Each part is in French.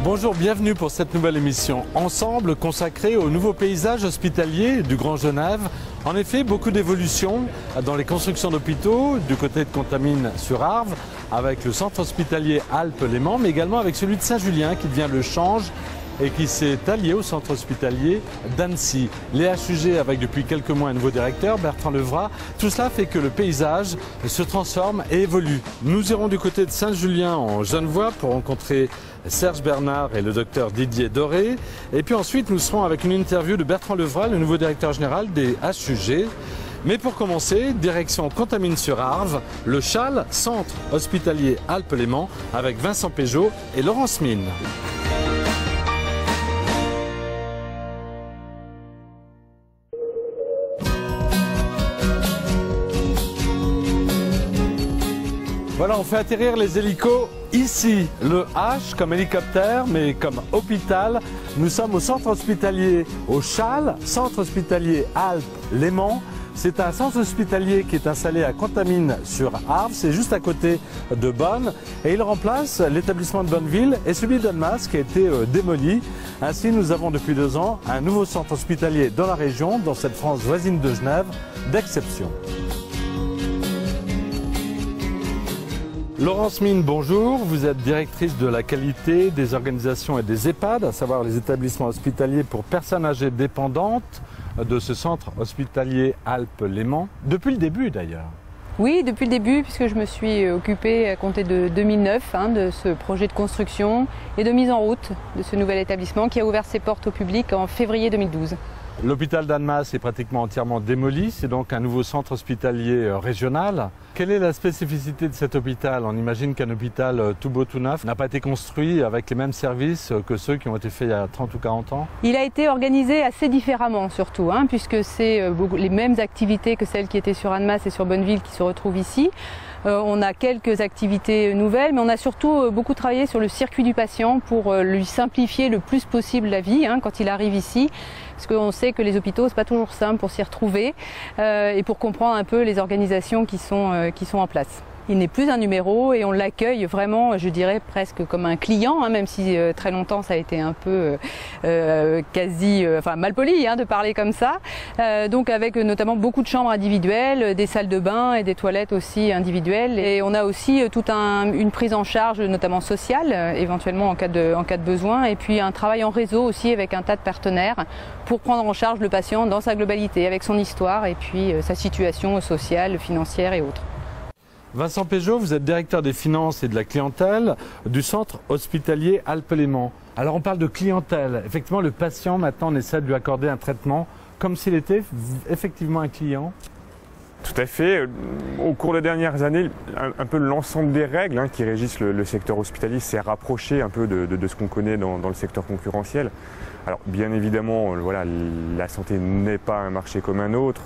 Bonjour, bienvenue pour cette nouvelle émission Ensemble consacrée au nouveau paysage hospitalier du Grand Genève. En effet, beaucoup d'évolutions dans les constructions d'hôpitaux du côté de Contamine-sur-Arve avec le centre hospitalier Alpes-Léman, mais également avec celui de Saint-Julien qui devient le Change et qui s'est allié au centre hospitalier d'Annecy. Les HUG avec depuis quelques mois un nouveau directeur, Bertrand Levrat. Tout cela fait que le paysage se transforme et évolue. Nous irons du côté de Saint-Julien en Genevois pour rencontrer Serge Bernard et le docteur Didier Doré. Et puis ensuite, nous serons avec une interview de Bertrand Levrat, le nouveau directeur général des HUG. Mais pour commencer, direction Contamine-sur-Arve, le CHAL, centre hospitalier Alpes-Léman, avec Vincent Pégeot et Laurence Mine. Voilà, on fait atterrir les hélicos ici. Le H comme hélicoptère, mais comme hôpital. Nous sommes au centre hospitalier, au CHAL, centre hospitalier Alpes-Léman. C'est un centre hospitalier qui est installé à Contamine-sur-Arve, c'est juste à côté de Bonn. Et il remplace l'établissement de Bonneville et celui d'Annemasse qui a été démoli. Ainsi, nous avons depuis 2 ans un nouveau centre hospitalier dans la région, dans cette France voisine de Genève, d'exception. Laurence Mine, bonjour. Vous êtes directrice de la qualité des organisations et des EHPAD, à savoir les établissements hospitaliers pour personnes âgées dépendantes de ce centre hospitalier Alpes-Léman. Depuis le début d'ailleurs. Oui, depuis le début, puisque je me suis occupée à compter de 2009 de ce projet de construction et de mise en route de ce nouvel établissement qui a ouvert ses portes au public en février 2012. L'hôpital d'Annemasse est pratiquement entièrement démoli, c'est donc un nouveau centre hospitalier régional. Quelle est la spécificité de cet hôpital? On imagine qu'un hôpital tout beau tout neuf n'a pas été construit avec les mêmes services que ceux qui ont été faits il y a 30 ou 40 ans. Il a été organisé assez différemment surtout, puisque c'est les mêmes activités que celles qui étaient sur Annemasse et sur Bonneville qui se retrouvent ici. On a quelques activités nouvelles, mais on a surtout beaucoup travaillé sur le circuit du patient pour lui simplifier le plus possible la vie quand il arrive ici. Parce qu'on sait que les hôpitaux, c'est pas toujours simple pour s'y retrouver et pour comprendre un peu les organisations qui sont en place. Il n'est plus un numéro et on l'accueille vraiment, je dirais, presque comme un client, même si très longtemps ça a été un peu mal poli de parler comme ça. Donc avec notamment beaucoup de chambres individuelles, des salles de bain et des toilettes aussi individuelles. Et on a aussi toute une prise en charge, notamment sociale, éventuellement en cas de besoin. Et puis un travail en réseau aussi avec un tas de partenaires pour prendre en charge le patient dans sa globalité, avec son histoire et puis sa situation sociale, financière et autres. Vincent Pégeot, vous êtes directeur des finances et de la clientèle du centre hospitalier Alpes-Léman. Alors on parle de clientèle. Effectivement, le patient, maintenant, on essaie de lui accorder un traitement comme s'il était effectivement un client. Tout à fait. Au cours des dernières années, un peu l'ensemble des règles qui régissent le secteur hospitalier s'est rapproché un peu de ce qu'on connaît dans le secteur concurrentiel. Alors bien évidemment, la santé n'est pas un marché comme un autre.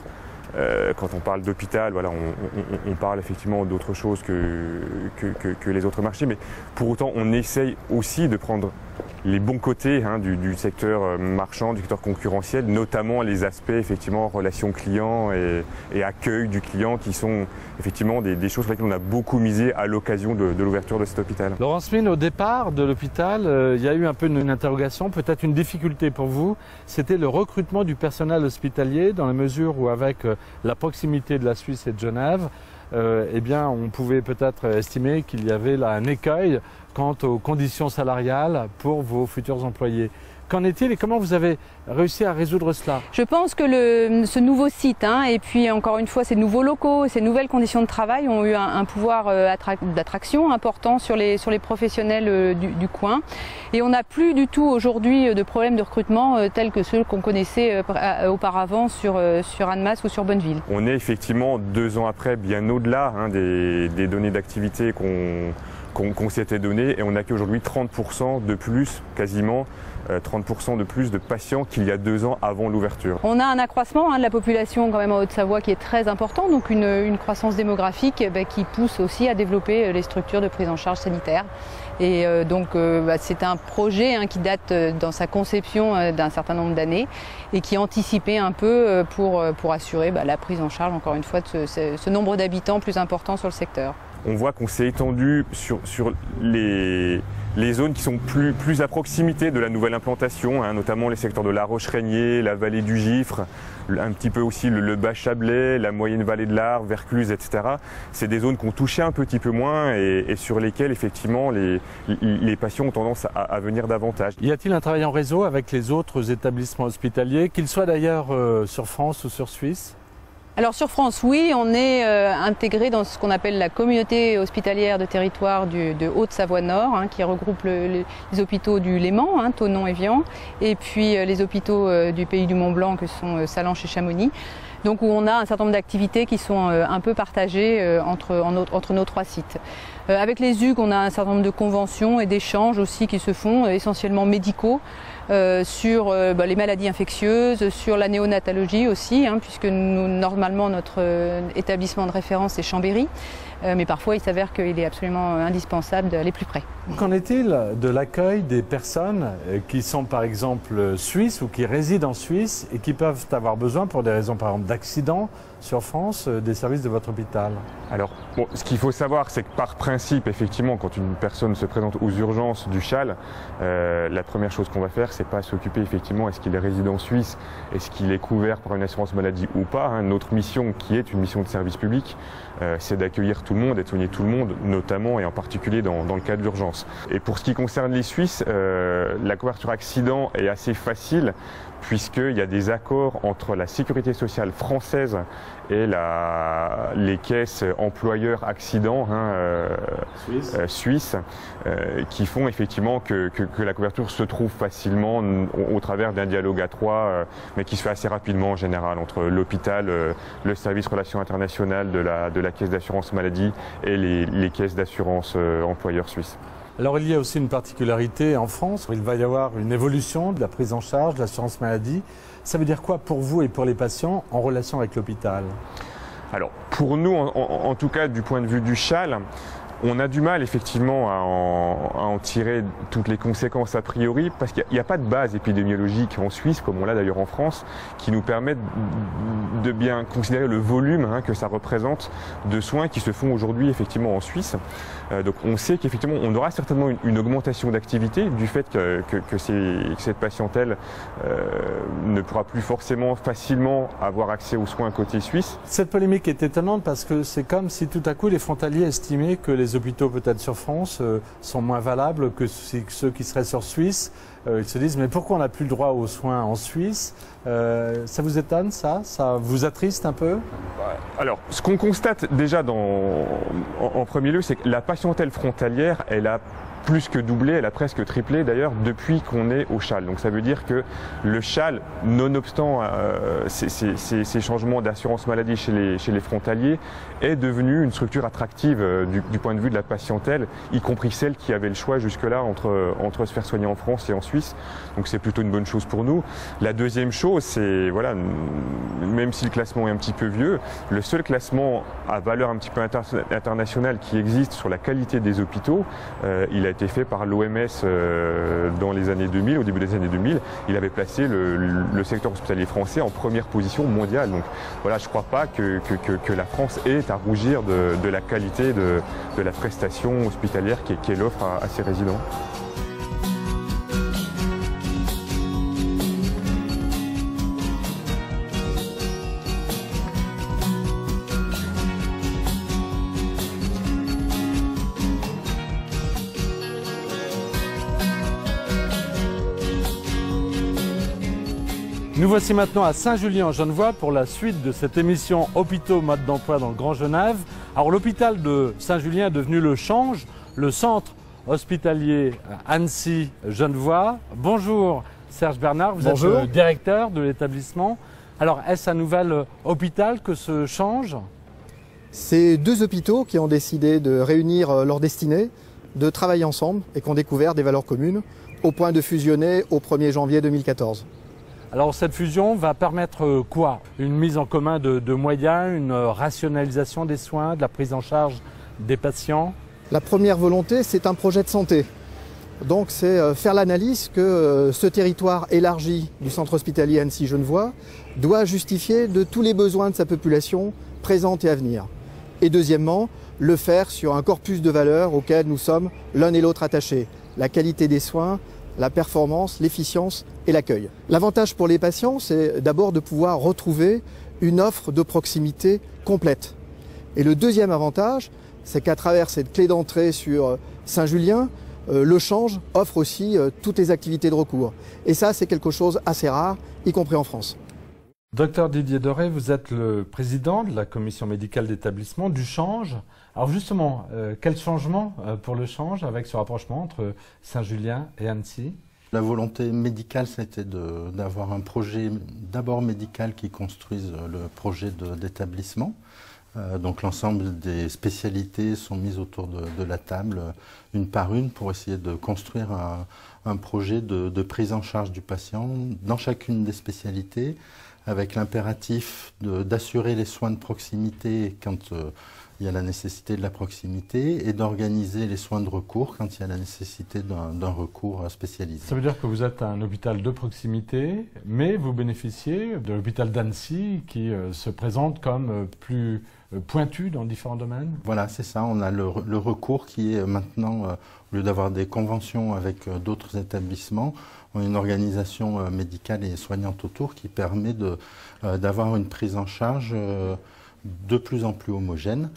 Quand on parle d'hôpital, on parle effectivement d'autre chose que les autres marchés, mais pour autant on essaye aussi de prendre les bons côtés du secteur marchand, du secteur concurrentiel, notamment les aspects effectivement relations clients et accueil du client qui sont effectivement des choses sur lesquelles on a beaucoup misé à l'occasion de l'ouverture de cet hôpital. Laurence Mine, au départ de l'hôpital, il y a eu un peu une interrogation, peut-être une difficulté pour vous, c'était le recrutement du personnel hospitalier dans la mesure où avec la proximité de la Suisse et de Genève, on pouvait peut-être estimer qu'il y avait là un écueil quant aux conditions salariales pour vos futurs employés. Qu'en est-il et comment vous avez réussi à résoudre cela? Je pense que ce nouveau site et puis encore une fois ces nouveaux locaux, ces nouvelles conditions de travail ont eu un pouvoir d'attraction important sur les professionnels du coin. Et on n'a plus du tout aujourd'hui de problèmes de recrutement tels que ceux qu'on connaissait auparavant sur Annemasse ou sur Bonneville. On est effectivement 2 ans après bien au-delà des données d'activité qu'on s'était donné et on accueille aujourd'hui 30% de plus, quasiment 30% de plus de patients qu'il y a 2 ans avant l'ouverture. On a un accroissement de la population quand même en Haute-Savoie qui est très important, donc une croissance démographique qui pousse aussi à développer les structures de prise en charge sanitaire. Et c'est un projet qui date dans sa conception d'un certain nombre d'années et qui est anticipé un peu pour assurer la prise en charge, encore une fois, de ce nombre d'habitants plus important sur le secteur. on voit qu'on s'est étendu sur les zones qui sont plus à proximité de la nouvelle implantation, hein, notamment les secteurs de La Roche-Régnier, la vallée du Gifre, un petit peu aussi le bas Chablais, la moyenne vallée de l'Arve, Vaucluse, etc. C'est des zones qu'on touchait un petit peu moins et sur lesquelles effectivement les patients ont tendance à venir davantage. Y a-t-il un travail en réseau avec les autres établissements hospitaliers, qu'ils soient d'ailleurs sur France ou sur Suisse ? Alors sur France, oui, on est intégré dans ce qu'on appelle la communauté hospitalière de territoire de Haute-Savoie-Nord, hein, qui regroupe les hôpitaux du Léman, hein, Thonon et Vian, et puis les hôpitaux du pays du Mont-Blanc que sont Sallanches et Chamonix. Donc où on a un certain nombre d'activités qui sont un peu partagées entre nos 3 sites. Avec les HUG, on a un certain nombre de conventions et d'échanges aussi qui se font, essentiellement médicaux, sur les maladies infectieuses, sur la néonatologie aussi, hein, puisque normalement notre établissement de référence est Chambéry, mais parfois il s'avère qu'il est absolument indispensable d'aller plus près. Qu'en est-il de l'accueil des personnes qui sont par exemple suisses ou qui résident en Suisse et qui peuvent avoir besoin pour des raisons par exemple d'accident sur France des services de votre hôpital? Alors, bon, ce qu'il faut savoir, c'est que par principe, effectivement, quand une personne se présente aux urgences du CHAL, la première chose qu'on va faire, c'est pas s'occuper effectivement est-ce qu'il est résident suisse, est-ce qu'il est couvert par une assurance maladie ou pas. Hein. Notre mission, qui est une mission de service public, c'est d'accueillir tout le monde et de soigner tout le monde, notamment et en particulier dans le cas d'urgence. Et pour ce qui concerne les Suisses, la couverture accident est assez facile, puisqu'il y a des accords entre la sécurité sociale française et les caisses employeurs accidents suisses qui font effectivement que la couverture se trouve facilement au travers d'un dialogue à 3, mais qui se fait assez rapidement en général entre l'hôpital, le service relations internationales de la caisse d'assurance maladie et les caisses d'assurance employeurs suisses. Alors il y a aussi une particularité en France, il va y avoir une évolution de la prise en charge de l'assurance maladie. Ça veut dire quoi pour vous et pour les patients en relation avec l'hôpital? Alors pour nous, en tout cas du point de vue du CHAL, on a du mal effectivement à en tirer toutes les conséquences a priori parce qu'il n'y a pas de base épidémiologique en Suisse, comme on l'a d'ailleurs en France, qui nous permette de bien considérer le volume que ça représente de soins qui se font aujourd'hui effectivement en Suisse. Donc on sait qu'effectivement on aura certainement une augmentation d'activité du fait que cette patientèle ne pourra plus forcément facilement avoir accès aux soins côté suisse. Cette polémique est étonnante parce que c'est comme si tout à coup les frontaliers estimaient que les hôpitaux peut-être sur France sont moins valables que ceux qui seraient sur Suisse. Ils se disent mais pourquoi on n'a plus le droit aux soins en Suisse? Ça vous étonne ça? Ça vous attriste un peu? Alors ce qu'on constate déjà en premier lieu, c'est que la patientèle frontalière, elle a plus que doublé, elle a presque triplé d'ailleurs depuis qu'on est au CHAL. Donc ça veut dire que le CHAL, nonobstant ces changements d'assurance maladie chez les frontaliers, est devenu une structure attractive du point de vue de la patientèle, y compris celle qui avait le choix jusque-là entre se faire soigner en France et en Suisse. Donc c'est plutôt une bonne chose pour nous. La deuxième chose, c'est, voilà, même si le classement est un petit peu vieux, le seul classement à valeur un petit peu internationale qui existe sur la qualité des hôpitaux, il a été fait par l'OMS dans les années 2000, au début des années 2000. Il avait placé le secteur hospitalier français en première position mondiale. Donc voilà, je ne crois pas que la France ait à rougir de la qualité de la prestation hospitalière qu'elle offre à ses résidents. Nous voici maintenant à Saint-Julien-en-Genevois pour la suite de cette émission Hôpitaux mode d'emploi dans le Grand Genève. Alors l'hôpital de Saint-Julien est devenu le Change, le centre hospitalier Annecy-Genevois. Bonjour Serge Bernard, vous êtes le directeur de l'établissement. Alors est-ce un nouvel hôpital que ce Change? C'est 2 hôpitaux qui ont décidé de réunir leur destinée, de travailler ensemble et qui ont découvert des valeurs communes au point de fusionner au 1er janvier 2014. Alors cette fusion va permettre quoi? Une mise en commun de moyens, une rationalisation des soins, de la prise en charge des patients? La première volonté, c'est un projet de santé. Donc c'est faire l'analyse que ce territoire élargi du centre hospitalier Annecy-Genevois doit justifier de tous les besoins de sa population présente et à venir. Et deuxièmement, le faire sur un corpus de valeurs auquel nous sommes l'un et l'autre attachés. La qualité des soins, la performance, l'efficience et l'accueil. L'avantage pour les patients, c'est d'abord de pouvoir retrouver une offre de proximité complète. Et le deuxième avantage, c'est qu'à travers cette clé d'entrée sur Saint-Julien, le change offre aussi toutes les activités de recours. Et ça, c'est quelque chose assez rare, y compris en France. Docteur Didier Doré, vous êtes le président de la commission médicale d'établissement du change. Alors justement, quel changement pour le change avec ce rapprochement entre Saint-Julien et Annecy? La volonté médicale, c'était d'avoir un projet d'abord médical qui construise le projet d'établissement. Donc l'ensemble des spécialités sont mises autour de la table, une par une, pour essayer de construire un projet de prise en charge du patient dans chacune des spécialités, avec l'impératif d'assurer les soins de proximité quand il y a la nécessité de la proximité et d'organiser les soins de recours quand il y a la nécessité d'un recours spécialisé. Ça veut dire que vous êtes un hôpital de proximité, mais vous bénéficiez de l'hôpital d'Annecy qui se présente comme plus pointu dans différents domaines? Voilà, c'est ça. On a le recours qui est maintenant, au lieu d'avoir des conventions avec d'autres établissements, on a une organisation médicale et soignante autour qui permet d'avoir une prise en charge de plus en plus homogène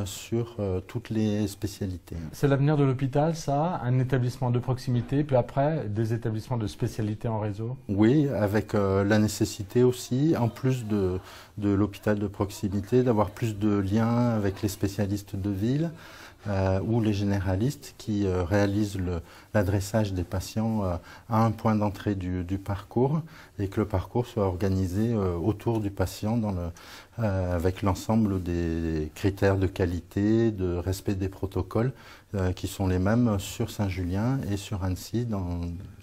sur toutes les spécialités. C'est l'avenir de l'hôpital, ça? Un établissement de proximité, puis après des établissements de spécialité en réseau? Oui, avec la nécessité aussi, en plus de l'hôpital de proximité, d'avoir plus de liens avec les spécialistes de ville ou les généralistes qui réalisent l'adressage des patients à un point d'entrée du parcours et que le parcours soit organisé autour du patient avec l'ensemble des critères de qualité, de respect des protocoles qui sont les mêmes sur Saint-Julien et sur Annecy dans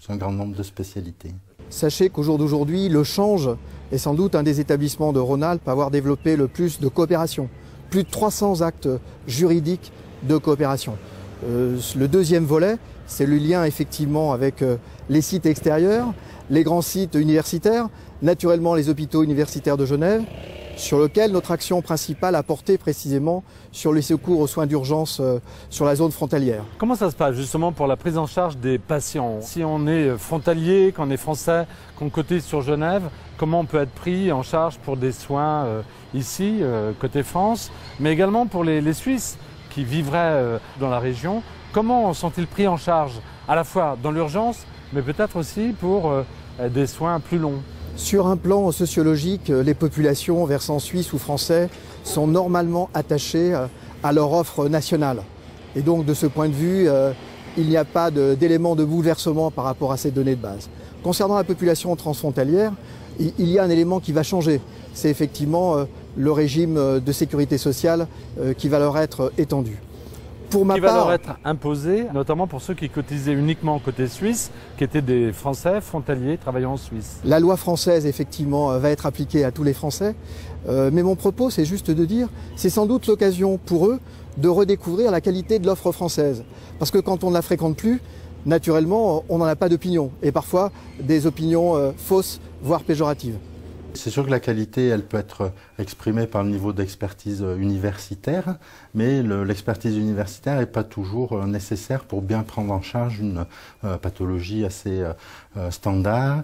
un grand nombre de spécialités. Sachez qu'au jour d'aujourd'hui, le change est sans doute un des établissements de Rhône-Alpes à avoir développé le plus de coopération. Plus de 300 actes juridiques de coopération. Le deuxième volet, c'est le lien effectivement avec les sites extérieurs, les grands sites universitaires, naturellement les hôpitaux universitaires de Genève, sur lequel notre action principale a porté précisément sur les secours aux soins d'urgence sur la zone frontalière. Comment ça se passe justement pour la prise en charge des patients? Si on est frontalier, qu'on est français, qu'on cotise sur Genève, comment on peut être pris en charge pour des soins ici, côté France, mais également pour les Suisses qui vivraient dans la région? Comment sont-ils pris en charge à la fois dans l'urgence, mais peut-être aussi pour des soins plus longs? Sur un plan sociologique, les populations versant suisse ou français sont normalement attachées à leur offre nationale. Et donc de ce point de vue, il n'y a pas d'élément de bouleversement par rapport à ces données de base. Concernant la population transfrontalière, il y a un élément qui va changer. C'est effectivement le régime de sécurité sociale qui va leur être étendu. Pour ma qui va part, leur être imposé, notamment pour ceux qui cotisaient uniquement côté suisse, qui étaient des Français frontaliers travaillant en Suisse. La loi française, effectivement, va être appliquée à tous les Français. Mais mon propos, c'est juste de dire, c'est sans doute l'occasion pour eux de redécouvrir la qualité de l'offre française. Parce que quand on ne la fréquente plus, naturellement, on n'en a pas d'opinion. Et parfois, des opinions fausses, voire péjoratives. C'est sûr que la qualité, elle peut être exprimée par le niveau d'expertise universitaire, mais l'expertise universitaire n'est pas toujours nécessaire pour bien prendre en charge une pathologie assez standard,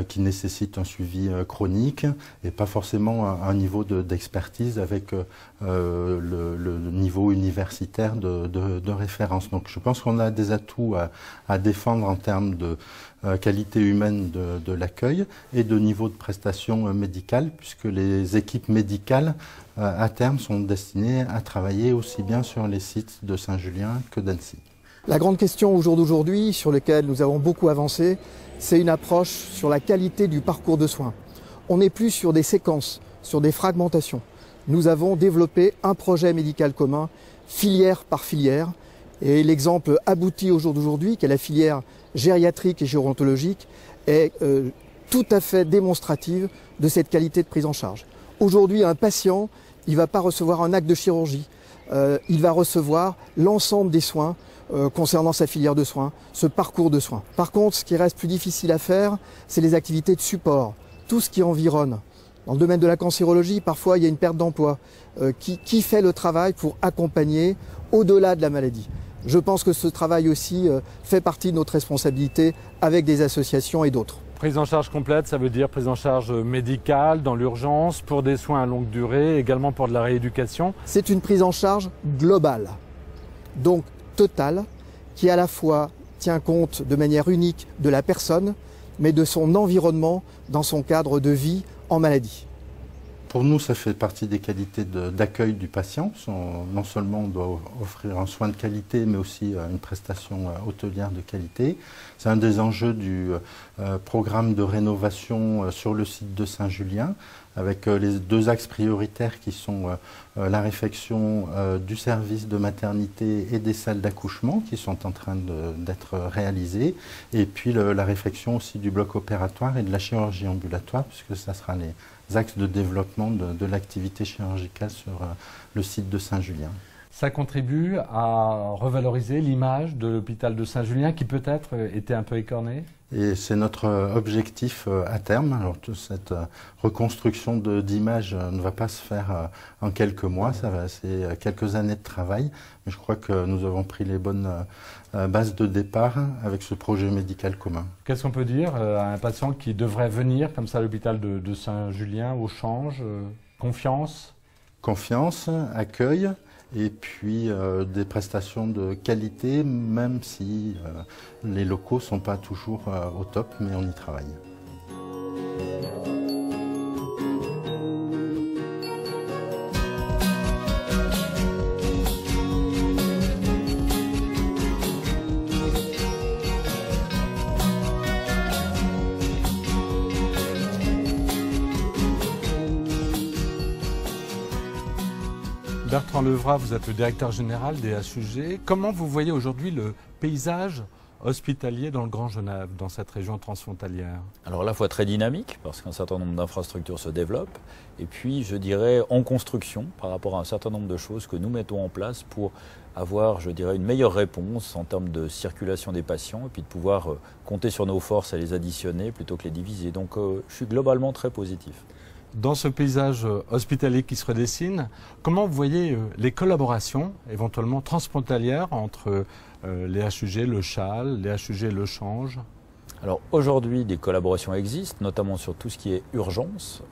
qui nécessite un suivi chronique, et pas forcément un niveau d'expertise avec le niveau universitaire de référence. Donc je pense qu'on a des atouts à défendre en termes de qualité humaine de l'accueil et de niveau de prestation médicale, puisque les équipes médicales à terme sont destinées à travailler aussi bien sur les sites de Saint-Julien que d'Annecy. La grande question au jour d'aujourd'hui, sur laquelle nous avons beaucoup avancé, c'est une approche sur la qualité du parcours de soins. On n'est plus sur des séquences, sur des fragmentations. Nous avons développé un projet médical commun, filière par filière, et l'exemple abouti au jour d'aujourd'hui, qui est la filière gériatrique et gérontologique, est tout à fait démonstrative de cette qualité de prise en charge. Aujourd'hui, un patient, il ne va pas recevoir un acte de chirurgie, il va recevoir l'ensemble des soins concernant sa filière de soins, ce parcours de soins. Par contre, ce qui reste plus difficile à faire, c'est les activités de support, tout ce qui environne Dans le domaine de la cancérologie, parfois il y a une perte d'emploi. Qui fait le travail pour accompagner au-delà de la maladie? Je pense que ce travail aussi fait partie de notre responsabilité avec des associations et d'autres. Prise en charge complète, ça veut dire prise en charge médicale, dans l'urgence, pour des soins à longue durée, également pour de la rééducation. C'est une prise en charge globale, donc totale, qui à la fois tient compte de manière unique de la personne, mais de son environnement dans son cadre de vie en maladie. Pour nous, ça fait partie des qualités d'accueil du patient. Non seulement on doit offrir un soin de qualité, mais aussi une prestation hôtelière de qualité. C'est un des enjeux du programme de rénovation sur le site de Saint-Julien, avec les deux axes prioritaires qui sont la réfection du service de maternité et des salles d'accouchement qui sont en train d'être réalisées, et puis la réfection aussi du bloc opératoire et de la chirurgie ambulatoire, puisque ça sera les axes de développement de l'activité chirurgicale sur le site de Saint-Julien. Ça contribue à revaloriser l'image de l'hôpital de Saint-Julien qui peut-être était un peu écorné? Et c'est notre objectif à terme. Alors, toute cette reconstruction d'image ne va pas se faire en quelques mois, c'est quelques années de travail. Mais je crois que nous avons pris les bonnes bases de départ avec ce projet médical commun. Qu'est-ce qu'on peut dire à un patient qui devrait venir comme ça à l'hôpital de Saint-Julien au change? Confiance? Confiance, accueil. Et puis des prestations de qualité, même si les locaux ne sont pas toujours au top, mais on y travaille. Bertrand Levrat, vous êtes le directeur général des HUG. Comment vous voyez aujourd'hui le paysage hospitalier dans le Grand Genève, dans cette région transfrontalière? Alors à la fois très dynamique, parce qu'un certain nombre d'infrastructures se développent, et puis je dirais en construction par rapport à un certain nombre de choses que nous mettons en place pour avoir, je dirais, une meilleure réponse en termes de circulation des patients, et puis de pouvoir compter sur nos forces et les additionner plutôt que les diviser. Donc je suis globalement très positif. Dans ce paysage hospitalier qui se redessine, comment vous voyez les collaborations éventuellement transfrontalières entre les HUG, le CHAL, les HUG, le Change? Alors aujourd'hui, des collaborations existent, notamment sur tout ce qui est urgence.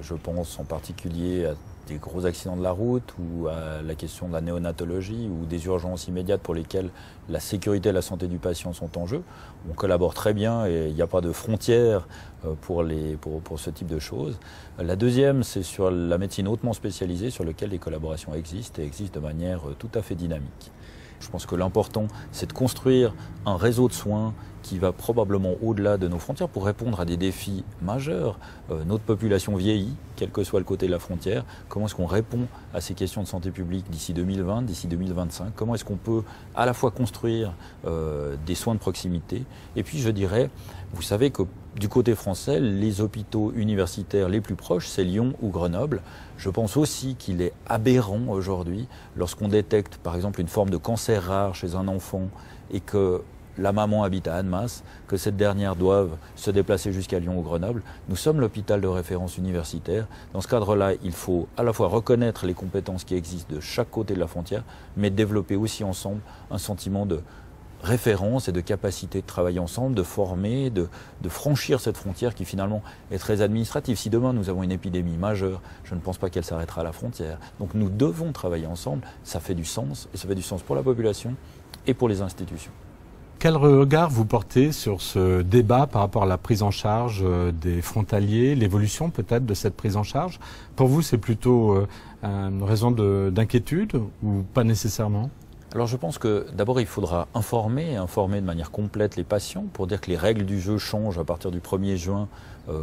Je pense en particulier à des gros accidents de la route ou à la question de la néonatologie ou des urgences immédiates pour lesquelles la sécurité et la santé du patient sont en jeu. On collabore très bien et il n'y a pas de frontières pour ce type de choses. La deuxième, c'est sur la médecine hautement spécialisée sur laquelle les collaborations existent et existent de manière tout à fait dynamique. Je pense que l'important, c'est de construire un réseau de soins qui va probablement au-delà de nos frontières pour répondre à des défis majeurs. Notre population vieillit, quel que soit le côté de la frontière. Comment est-ce qu'on répond à ces questions de santé publique d'ici 2020, d'ici 2025? Comment est-ce qu'on peut à la fois construire des soins de proximité? Et puis je dirais, vous savez que du côté français, les hôpitaux universitaires les plus proches, c'est Lyon ou Grenoble. Je pense aussi qu'il est aberrant aujourd'hui, lorsqu'on détecte par exemple une forme de cancer rare chez un enfant et que la maman habite à Annemasse, que cette dernière doive se déplacer jusqu'à Lyon ou Grenoble. Nous sommes l'hôpital de référence universitaire. Dans ce cadre-là, il faut à la fois reconnaître les compétences qui existent de chaque côté de la frontière, mais développer aussi ensemble un sentiment de référence et de capacité de travailler ensemble, de former, de franchir cette frontière qui finalement est très administrative. Si demain nous avons une épidémie majeure, je ne pense pas qu'elle s'arrêtera à la frontière. Donc nous devons travailler ensemble, ça fait du sens, et ça fait du sens pour la population et pour les institutions. Quel regard vous portez sur ce débat par rapport à la prise en charge des frontaliers, l'évolution peut-être de cette prise en charge? Pour vous, c'est plutôt une raison d'inquiétude ou pas nécessairement? Alors je pense que d'abord il faudra informer de manière complète les patients pour dire que les règles du jeu changent à partir du 1er juin.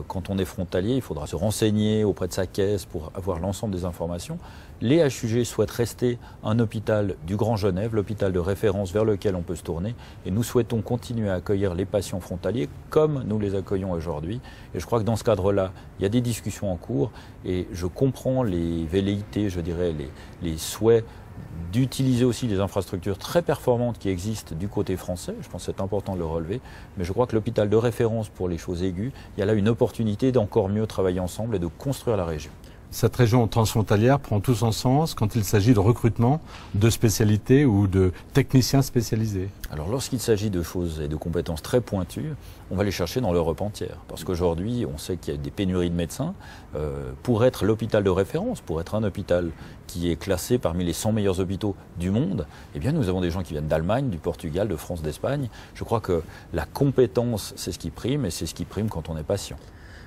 Quand on est frontalier, il faudra se renseigner auprès de sa caisse pour avoir l'ensemble des informations. Les HUG souhaitent rester un hôpital du Grand Genève, l'hôpital de référence vers lequel on peut se tourner. Et nous souhaitons continuer à accueillir les patients frontaliers comme nous les accueillons aujourd'hui. Et je crois que dans ce cadre-là, il y a des discussions en cours et je comprends les velléités, je dirais les souhaits d'utiliser aussi des infrastructures très performantes qui existent du côté français. Je pense que c'est important de le relever. Mais je crois que l'hôpital de référence pour les choses aiguës, il y a là une opportunité d'encore mieux travailler ensemble et de construire la région. Cette région transfrontalière prend tout son sens quand il s'agit de recrutement de spécialités ou de techniciens spécialisés. Alors lorsqu'il s'agit de choses et de compétences très pointues, on va les chercher dans l'Europe entière. Parce qu'aujourd'hui, on sait qu'il y a des pénuries de médecins. Pour être l'hôpital de référence, pour être un hôpital qui est classé parmi les 100 meilleurs hôpitaux du monde, eh bien nous avons des gens qui viennent d'Allemagne, du Portugal, de France, d'Espagne. Je crois que la compétence, c'est ce qui prime et c'est ce qui prime quand on est patient.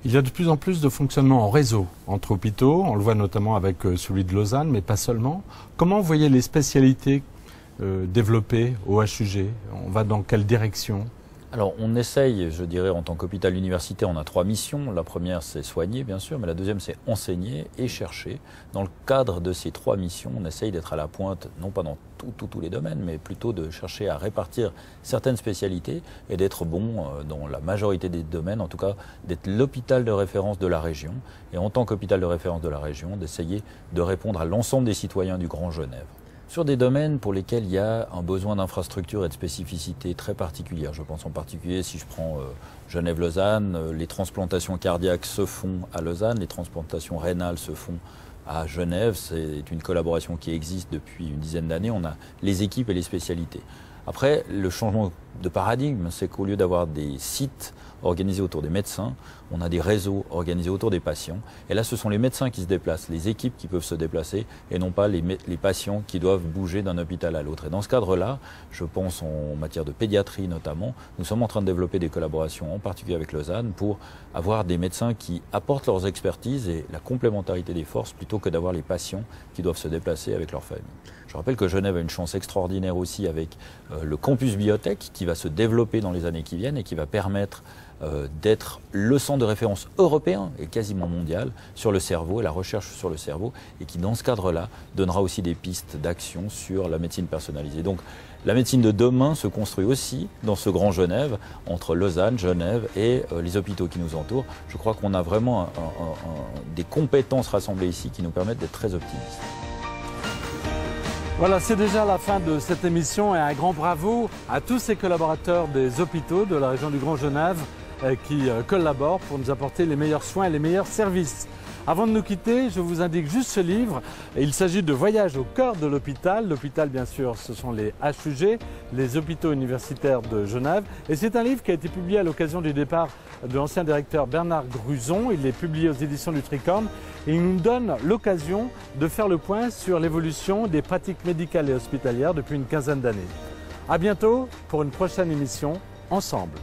Il y a de plus en plus de fonctionnement en réseau entre hôpitaux, on le voit notamment avec celui de Lausanne, mais pas seulement. Comment vous voyez les spécialités développées au HUG? On va dans quelle direction? Alors on essaye, je dirais, en tant qu'hôpital universitaire, on a 3 missions. La première, c'est soigner, bien sûr, mais la deuxième, c'est enseigner et chercher. Dans le cadre de ces 3 missions, on essaye d'être à la pointe, non pas dans tous les domaines, mais plutôt de chercher à répartir certaines spécialités et d'être bon dans la majorité des domaines, en tout cas d'être l'hôpital de référence de la région. Et en tant qu'hôpital de référence de la région, d'essayer de répondre à l'ensemble des citoyens du Grand Genève. Sur des domaines pour lesquels il y a un besoin d'infrastructures et de spécificités très particulières. Je pense en particulier, si je prends Genève-Lausanne, les transplantations cardiaques se font à Lausanne, les transplantations rénales se font à Genève. C'est une collaboration qui existe depuis une dizaine d'années. On a les équipes et les spécialités. Après, le changement de paradigme, c'est qu'au lieu d'avoir des sites organisés autour des médecins, on a des réseaux organisés autour des patients. Et là, ce sont les médecins qui se déplacent, les équipes qui peuvent se déplacer, et non pas les patients qui doivent bouger d'un hôpital à l'autre. Et dans ce cadre-là, je pense en matière de pédiatrie notamment, nous sommes en train de développer des collaborations, en particulier avec Lausanne, pour avoir des médecins qui apportent leurs expertises et la complémentarité des forces, plutôt que d'avoir les patients qui doivent se déplacer avec leur famille. Je rappelle que Genève a une chance extraordinaire aussi avec le campus biotech qui va se développer dans les années qui viennent et qui va permettre d'être le centre de référence européen et quasiment mondial sur le cerveau et la recherche sur le cerveau, et qui dans ce cadre-là donnera aussi des pistes d'action sur la médecine personnalisée. Donc la médecine de demain se construit aussi dans ce Grand Genève, entre Lausanne, Genève et les hôpitaux qui nous entourent. Je crois qu'on a vraiment des compétences rassemblées ici qui nous permettent d'être très optimistes. Voilà, c'est déjà la fin de cette émission et un grand bravo à tous ces collaborateurs des hôpitaux de la région du Grand Genève qui collaborent pour nous apporter les meilleurs soins et les meilleurs services. Avant de nous quitter, je vous indique juste ce livre. Il s'agit de Voyage au cœur de l'hôpital. L'hôpital, bien sûr, ce sont les HUG, les hôpitaux universitaires de Genève. Et c'est un livre qui a été publié à l'occasion du départ de l'ancien directeur Bernard Gruson. Il est publié aux éditions du Tricorne. Et il nous donne l'occasion de faire le point sur l'évolution des pratiques médicales et hospitalières depuis une quinzaine d'années. À bientôt pour une prochaine émission Ensemble.